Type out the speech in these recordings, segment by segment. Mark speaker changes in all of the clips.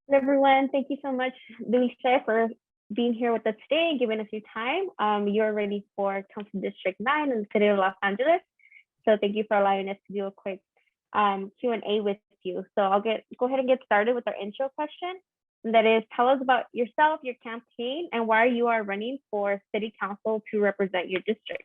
Speaker 1: Hello, everyone. Thank you so much, Dulce, for being here with us today and giving us your time. You're ready for Council District 9 in the city of Los Angeles. So thank you for allowing us to do a quick Q&A with you. So I'll go ahead and get started with our intro question. And that is, tell us about yourself, your campaign, and why you are running for city council to represent your district.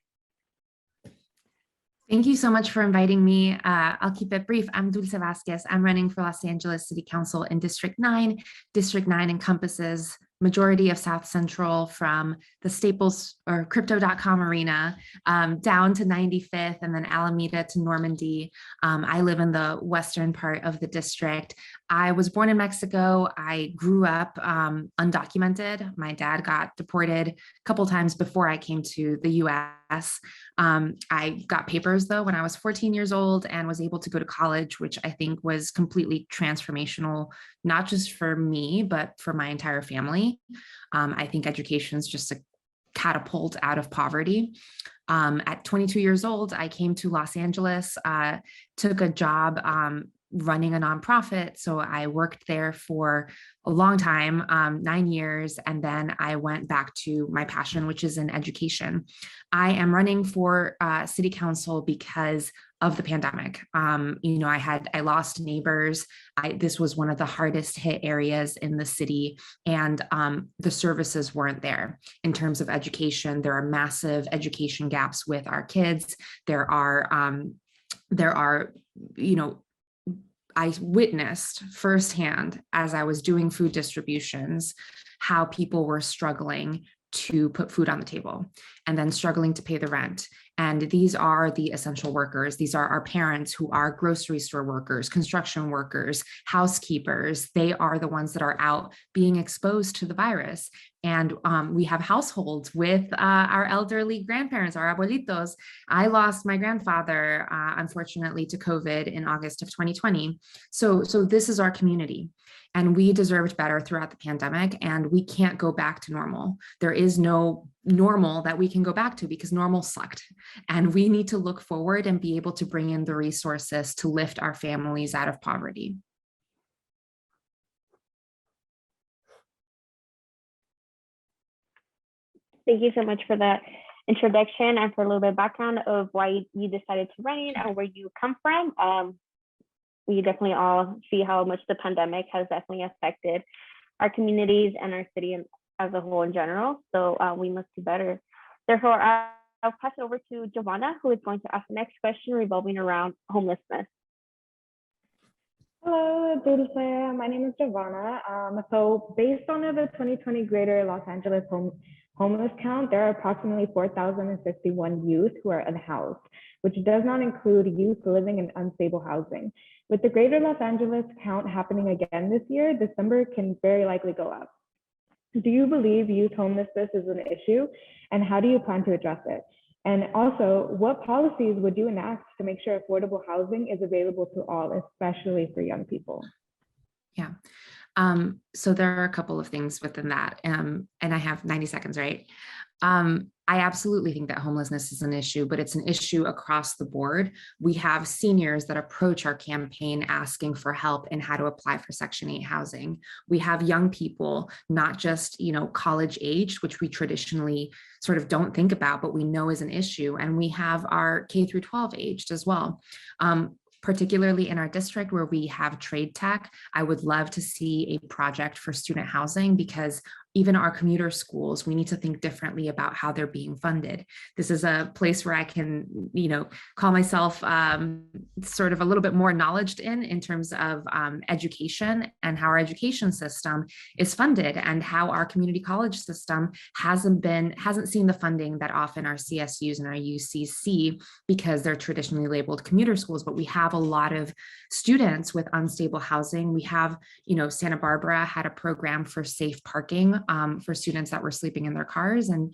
Speaker 2: Thank you so much for inviting me. I'll keep it brief. I'm Dulce Vasquez. I'm running for Los Angeles City Council in District 9. District 9 encompasses majority of South Central from the Staples or Crypto.com arena down to 95th and then Alameda to Normandy. I live in the western part of the district. I was born in Mexico. I grew up undocumented. My dad got deported a couple times before I came to the US. I got papers though when I was 14 years old and was able to go to college, which I think was completely transformational, not just for me, but for my entire family. I think education is just a catapult out of poverty. At 22 years old, I came to Los Angeles, took a job running a nonprofit. So I worked there for a long time, 9 years, and then I went back to my passion, which is in education. I am running for city council because of the pandemic. I lost neighbors. This was one of the hardest hit areas in the city, and the services weren't there. In terms of education, there are massive education gaps with our kids. I witnessed firsthand as I was doing food distributions, how people were struggling to put food on the table and then struggling to pay the rent. And these are the essential workers. These are our parents who are grocery store workers, construction workers, housekeepers. They are the ones that are out being exposed to the virus. And we have households with our elderly grandparents, our abuelitos. I lost my grandfather, unfortunately, to COVID in August of 2020. So this is our community. And we deserved better throughout the pandemic, and we can't go back to normal. There is no normal that we can go back to because normal sucked. And we need to look forward and be able to bring in the resources to lift our families out of poverty.
Speaker 1: Thank you so much for that introduction and for a little bit of background of why you decided to run and where you come from. We definitely all see how much the pandemic has definitely affected our communities and our city as a whole in general. So we must do better. Therefore, I'll pass it over to Giovanna, who is going to ask the next question revolving around homelessness.
Speaker 3: Hello, Dulce. My name is Giovanna. So based on the 2020 Greater Los Angeles homeless count, there are approximately 4,051 youth who are unhoused, which does not include youth living in unstable housing. With the Greater Los Angeles count happening again this year, this number can very likely go up. Do you believe youth homelessness is an issue, and how do you plan to address it? And also, what policies would you enact to make sure affordable housing is available to all, especially for young people?
Speaker 2: Yeah. So there are a couple of things within that, and I have 90 seconds, right? I absolutely think that homelessness is an issue, but it's an issue across the board. We have seniors that approach our campaign asking for help in how to apply for Section 8 housing. We have young people, not just, college age, which we traditionally sort of don't think about, but we know is an issue. And we have our K through 12 aged as well. Particularly in our district where we have trade tech, I would love to see a project for student housing, because even our commuter schools, we need to think differently about how they're being funded. This is a place where I can, call myself sort of a little bit more knowledged in terms of education and how our education system is funded, and how our community college system hasn't seen the funding that often our CSUs and our UCs see, because they're traditionally labeled commuter schools. But we have a lot of students with unstable housing. We have, Santa Barbara had a program for safe parking for students that were sleeping in their cars. And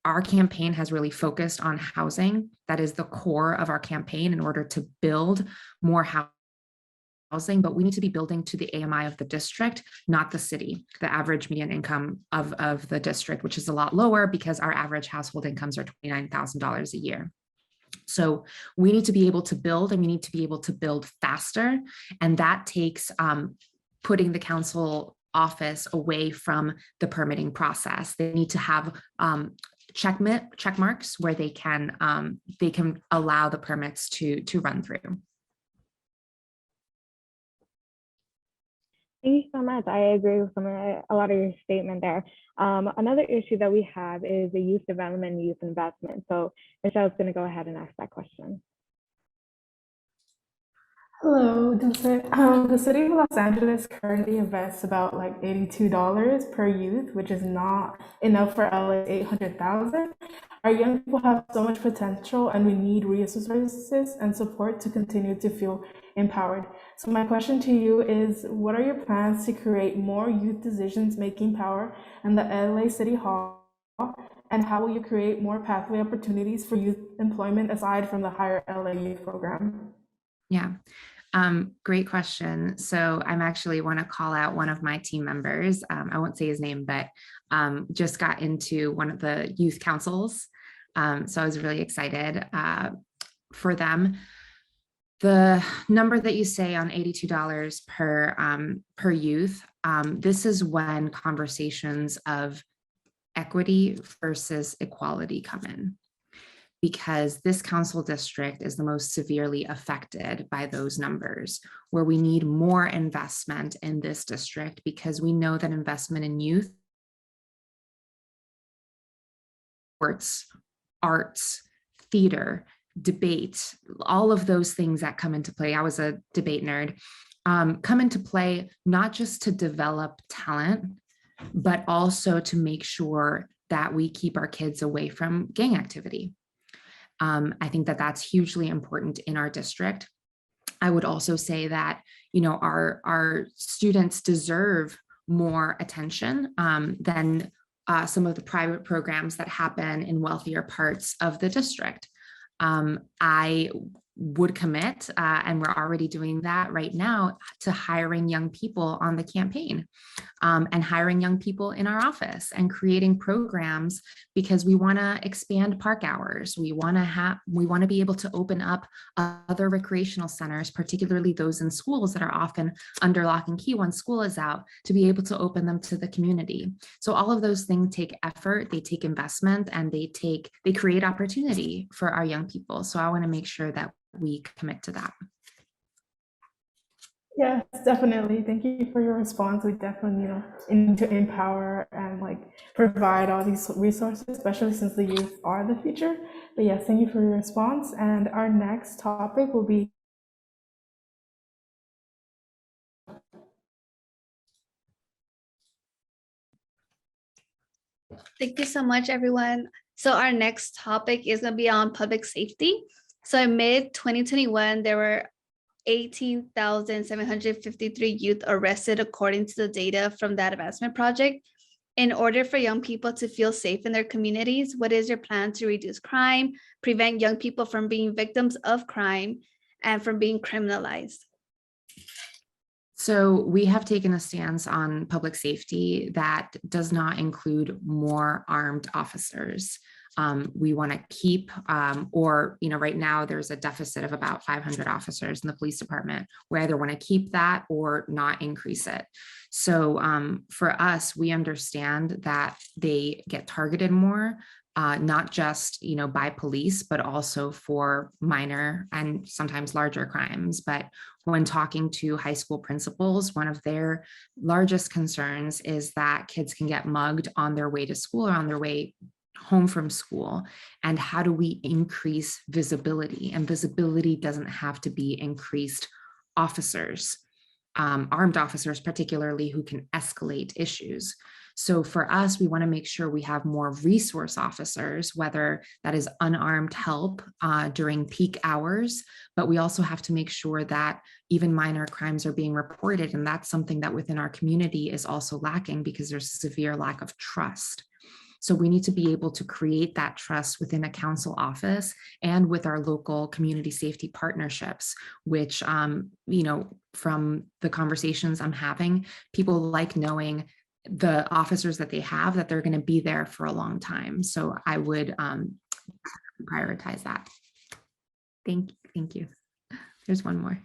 Speaker 2: our campaign has really focused on housing. That is the core of our campaign in order to build more housing, but we need to be building to the AMI of the district, not the city, the average median income of the district, which is a lot lower because our average household incomes are $29,000 a year. So we need to be able to build, and we need to be able to build faster. And that takes putting the council office away from the permitting process. They need to have check marks where they can allow the permits to run through.
Speaker 3: Thank you so much. I agree with a lot of your statement there. Another issue that we have is the youth development and youth investment. So Michelle's going to go ahead and ask that question.
Speaker 4: Hello, Dulce. The city of Los Angeles currently invests about like $82 per youth, which is not enough for LA 800,000. Our young people have so much potential and we need resources and support to continue to feel empowered. So my question to you is, what are your plans to create more youth decisions-making power in the LA City Hall? And how will you create more pathway opportunities for youth employment aside from the Higher LA Youth Program?
Speaker 2: Yeah. Great question. So I'm actually want to call out one of my team members. I won't say his name, but just got into one of the youth councils. So I was really excited for them. The number that you say on $82 per youth, this is when conversations of equity versus equality come in, because this council district is the most severely affected by those numbers, where we need more investment in this district, because we know that investment in youth, sports, arts, theater, debate, all of those things that come into play. I was a debate nerd, come into play, not just to develop talent, but also to make sure that we keep our kids away from gang activity. I think that that's hugely important in our district. I would also say that, you know, our students deserve more attention than some of the private programs that happen in wealthier parts of the district. I would commit, and we're already doing that right now, to hiring young people on the campaign, and hiring young people in our office and creating programs, because we want to expand park hours. We want to be able to open up other recreational centers, particularly those in schools that are often under lock and key when school is out, to be able to open them to the community. So all of those things take effort, they take investment, and they create opportunity for our young people. So I want to make sure that we commit to that.
Speaker 4: Yes, definitely. Thank you for your response. We definitely need to empower and like provide all these resources, especially since the youth are the future. But yes, thank you for your response. And our next topic will be
Speaker 5: Thank you so much, everyone. So our next topic is going to be on public safety. So in mid-2021, there were 18,753 youth arrested according to the data from that advancement project. In order for young people to feel safe in their communities, what is your plan to reduce crime, prevent young people from being victims of crime, and from being criminalized?
Speaker 2: So we have taken a stance on public safety that does not include more armed officers. We want to keep, right now there's a deficit of about 500 officers in the police department. We either want to keep that or not increase it. So for us, we understand that they get targeted more, not just, by police, but also for minor and sometimes larger crimes. But when talking to high school principals, one of their largest concerns is that kids can get mugged on their way to school or on their way home from school. And how do we increase visibility? And visibility doesn't have to be increased officers, armed officers, particularly, who can escalate issues. So for us, we want to make sure we have more resource officers, whether that is unarmed help during peak hours, but we also have to make sure that even minor crimes are being reported. And that's something that within our community is also lacking, because there's a severe lack of trust. So we need to be able to create that trust within a council office and with our local community safety partnerships, which, from the conversations I'm having, people like knowing the officers that they have, that they're going to be there for a long time. So I would prioritize that. Thank you. There's one more.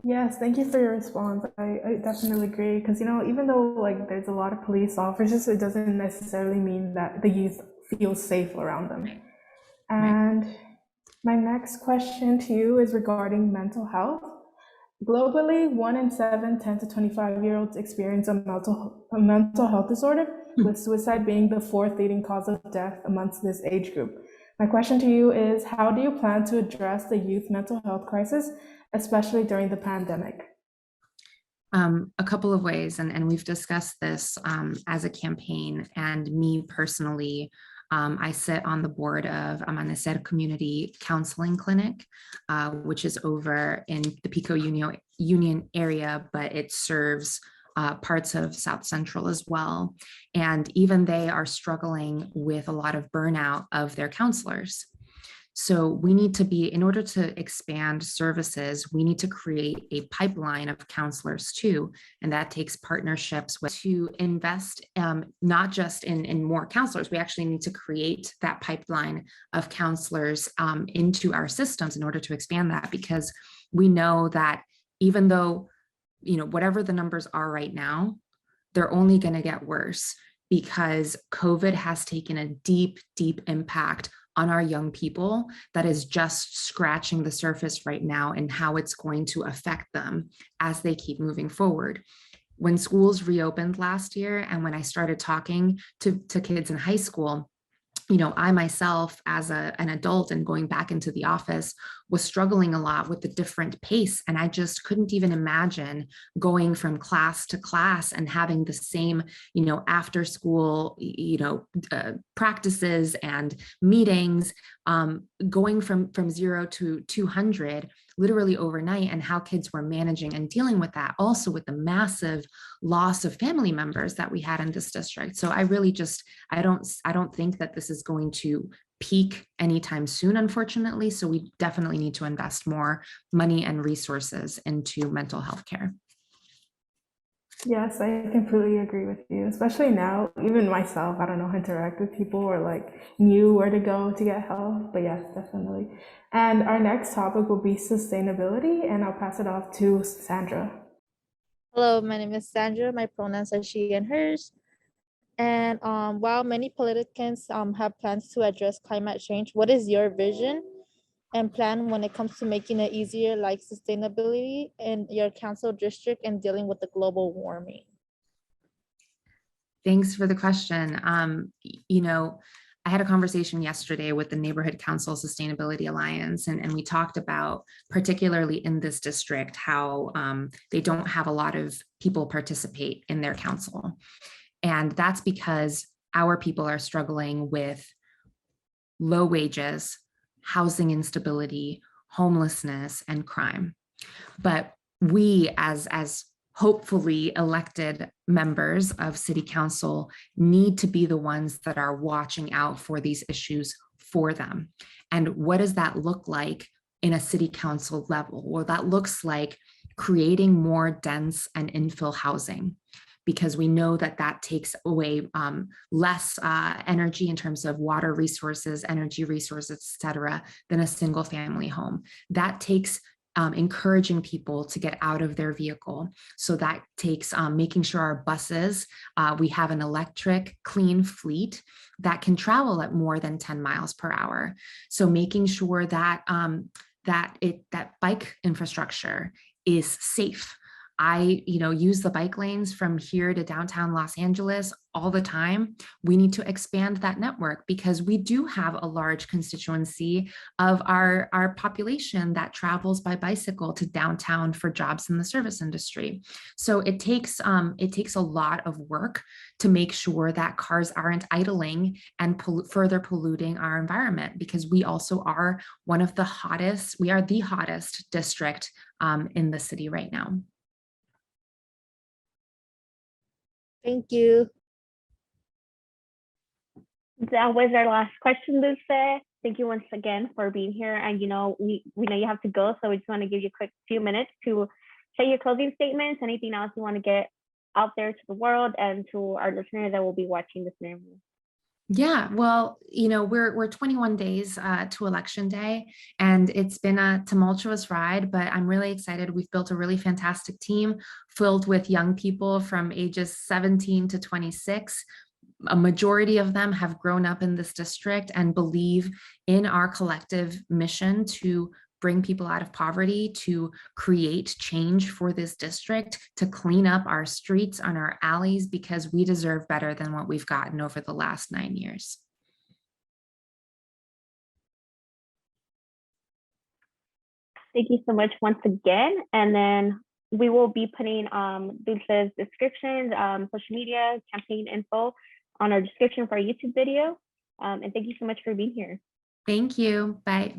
Speaker 4: Yes, thank you for your response. I definitely agree because, even though like there's a lot of police officers, it doesn't necessarily mean that the youth feel safe around them.
Speaker 2: Right.
Speaker 4: And my next question to you is regarding mental health. Globally, 1 in 7 10 to 25-year-olds experience a mental health disorder, with suicide being the fourth leading cause of death amongst this age group. My question to you is, how do you plan to address the youth mental health crisis, especially during the pandemic?
Speaker 2: A couple of ways, and we've discussed this as a campaign, and me personally, I sit on the board of Amanecer Community Counseling Clinic, which is over in the Pico Union area, but it serves parts of South Central as well. And even they are struggling with a lot of burnout of their counselors. So we need to be, in order to expand services, we need to create a pipeline of counselors too. And that takes partnerships to invest not just in more counselors, we actually need to create that pipeline of counselors into our systems in order to expand that, because we know that even though, whatever the numbers are right now, they're only going to get worse because COVID has taken a deep, deep impact on our young people that is just scratching the surface right now, and how it's going to affect them as they keep moving forward. When schools reopened last year, and when I started talking to kids in high school, I myself as an adult and going back into the office was struggling a lot with the different pace. And I just couldn't even imagine going from class to class and having the same, after school, practices and meetings, going from 0 to 200 literally overnight, and how kids were managing and dealing with that, also with the massive loss of family members that we had in this district. So I really I don't think that this is going to peak anytime soon, unfortunately. So we definitely need to invest more money and resources into mental health care.
Speaker 4: Yes, I completely agree with you, especially now, even myself, I don't know how to interact with people or like knew where to go to get help, but yes, definitely. And our next topic will be sustainability, and I'll pass it off to Sandra.
Speaker 6: Hello, my name is Sandra. My pronouns are she and hers. And while many politicians have plans to address climate change, what is your vision and plan when it comes to making it easier, like sustainability in your council district and dealing with the global warming?
Speaker 2: Thanks for the question. I had a conversation yesterday with the Neighborhood Council Sustainability Alliance, and we talked about, particularly in this district, how they don't have a lot of people participate in their council. And that's because our people are struggling with low wages, housing instability, homelessness, and crime. But we, as hopefully elected members of city council, need to be the ones that are watching out for these issues for them. And what does that look like in a city council level? Well, that looks like creating more dense and infill housing, because we know that takes away less energy in terms of water resources, energy resources, et cetera, than a single family home. That takes encouraging people to get out of their vehicle. So that takes making sure our buses, we have an electric clean fleet that can travel at more than 10 miles per hour. So making sure that that bike infrastructure is safe. I, use the bike lanes from here to downtown Los Angeles all the time. We need to expand that network, because we do have a large constituency of our population that travels by bicycle to downtown for jobs in the service industry. So it takes a lot of work to make sure that cars aren't idling and further polluting our environment, because we also are the hottest district in the city right now.
Speaker 6: Thank you.
Speaker 1: That was our last question, Dulce. Thank you once again for being here. And we know you have to go, so we just want to give you a quick few minutes to say your closing statements, anything else you want to get out there to the world and to our listeners that will be watching this interview.
Speaker 2: Yeah, well, we're 21 days to election day, and it's been a tumultuous ride, but I'm really excited. We've built a really fantastic team filled with young people from ages 17 to 26. A majority of them have grown up in this district and believe in our collective mission to bring people out of poverty, to create change for this district, to clean up our streets and our alleys, because we deserve better than what we've gotten over the last 9 years.
Speaker 1: Thank you so much once again. And then we will be putting Dulce's descriptions, social media, campaign info on our description for our YouTube video. And thank you so much for being here.
Speaker 2: Thank you. Bye.